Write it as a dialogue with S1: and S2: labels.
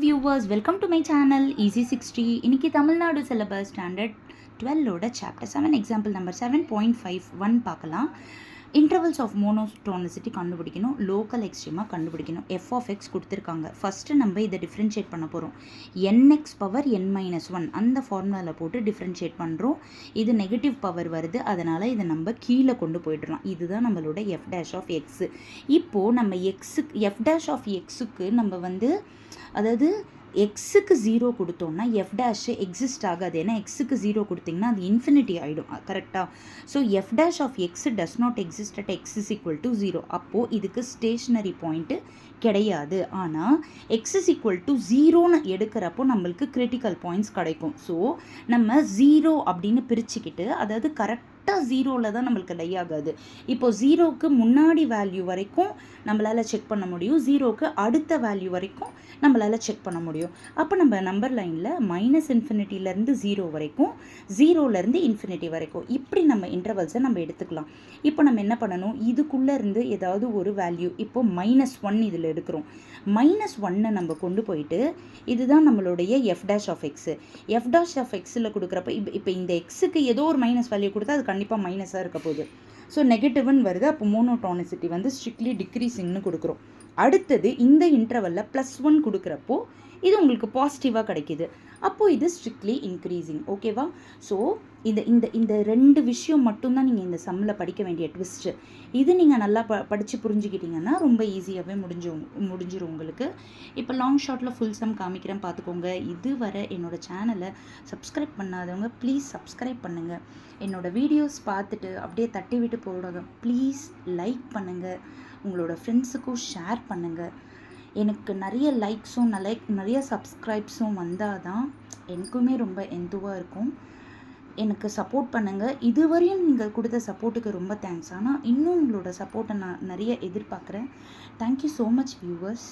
S1: Viewers welcome to my channel easy 60. இன்னைக்கு Tamil Nadu syllabus standard 12ஓட chapter 7 example number 7.51 பார்க்கலாம். Intervals of monotonicity கண்டுபிடிக்கணும், local எக்ஸ்ட்ரீமாக கண்டுபிடிக்கணும். எஃப் ஆஃப் எக்ஸ் கொடுத்துருக்காங்க. ஃபஸ்ட்டு நம்ம இதை டிஃப்ரென்ஷியேட் பண்ண போகிறோம். என்எக்ஸ் பவர் n-1 அந்த ஃபார்முலாவில் போட்டு டிஃப்ரென்ஷியேட் பண்ணுறோம். இது நெகட்டிவ் பவர் வருது, அதனால் இதை நம்ம கீழே கொண்டு போய்ட்றோம். இதுதான் நம்மளோட எஃப் டேஷ் ஆஃப் எக்ஸு. இப்போது நம்ம எஃப் டேஷ் ஆஃப் எக்ஸுக்கு நம்ம அதாவது எக்ஸுக்கு 0 கொடுத்தோம்னா எஃப் டேஷ் எக்ஸிஸ்ட் ஆகாது. ஏன்னா எக்ஸுக்கு 0 கொடுத்திங்கன்னா அது இன்ஃபினிட்டி ஆகிடும். கரெக்டாக? So F dash of X does not exist at X is equal to 0. அப்போது இதுக்கு ஸ்டேஷ்னரி பாயிண்ட்டு கிடையாது. ஆனால் எக்ஸ் இஸ் ஈக்குவல் டு 0ன்னு எடுக்கிறப்போ நம்மளுக்கு கிரிட்டிக்கல் பாயிண்ட்ஸ் கிடைக்கும். ஸோ நம்ம 0 அப்படின்னு பிரிச்சுக்கிட்டு, அதாவது கரெக்டாக 0ல் தான் நம்மளுக்கு டை ஆகாது. இப்போது 0க்கு முன்னாடி வேல்யூ வரைக்கும் நம்மளால் செக் பண்ண முடியும், 0க்கு அடுத்த வேல்யூ வரைக்கும் நம்மளால் செக் பண்ண முடியும். அப்போ நம்ம நம்பர் லைனில் -∞ 0 வரைக்கும், 0லேருந்து இன்ஃபினிட்டி வரைக்கும் இப்படி நம்ம இன்டர்வல்ஸை நம்ம எடுத்துக்கலாம். இப்போ நம்ம என்ன பண்ணணும், இதுக்குள்ளே இருந்து ஏதாவது ஒரு வேல்யூ, இப்போ -1 இதில் எடுக்கிறோம். -1 நம்ம கொண்டு போயிட்டு, இதுதான் நம்மளுடைய F dash of X. F dash of எக்ஸில் கொடுக்குறப்ப இப்போ இந்த எக்ஸுக்கு ஏதோ ஒரு மைனஸ் வேல்யூ கொடுத்தா அது கண்டிப்பாக மைனஸாக இருக்க போகுது. ஸோ நெகட்டிவ்னு வருது. அப்போ மோனோடோனிசிட்டி ஸ்ட்ரிக்ட்லி டிக்ரீசிங்னு கொடுக்குறோம். அடுத்தது இந்த இன்டர்வலில் +1 கொடுக்குறப்போ இது உங்களுக்கு பாசிட்டிவாக கிடைக்கிது. அப்போது இது ஸ்ட்ரிக்ட்லி இன்க்ரீசிங். ஓகேவா? ஸோ இந்த ரெண்டு விஷயம் மட்டும்தான் நீங்கள் இந்த சம்மில் படிக்க வேண்டிய ட்விஸ்ட்டு. இது நீங்கள் நல்லா படித்து புரிஞ்சுக்கிட்டிங்கன்னா ரொம்ப ஈஸியாகவே முடிஞ்சிடும் உங்களுக்கு. இப்போ லாங் ஷார்ட்டில் ஃபுல் சம் காமிக்கிறேன், பார்த்துக்கோங்க. இதுவரை என்னோடய சேனலை சப்ஸ்கிரைப் பண்ணாதவங்க ப்ளீஸ் சப்ஸ்கிரைப் பண்ணுங்கள். என்னோடய வீடியோஸ் பார்த்துட்டு அப்படியே தட்டி விட்டு போடுங்க. ப்ளீஸ் லைக் பண்ணுங்கள், உங்களோட ஃப்ரெண்ட்ஸுக்கும் ஷேர் பண்ணுங்கள். எனக்கு நிறைய லைக்ஸும் நிறைய சப்ஸ்கிரைப்ஸும் வந்தால் தான் எனக்குமே ரொம்ப எந்துவாக இருக்கும். எனக்கு சப்போர்ட் பண்ணுங்கள். இதுவரையும் நீங்கள் கொடுத்த சப்போர்ட்டுக்கு ரொம்ப தேங்க்ஸ். ஆனால் இன்னும் உங்களோட சப்போர்ட்டை நான் நிறைய எதிர்பார்க்குறேன். Thank you so much viewers.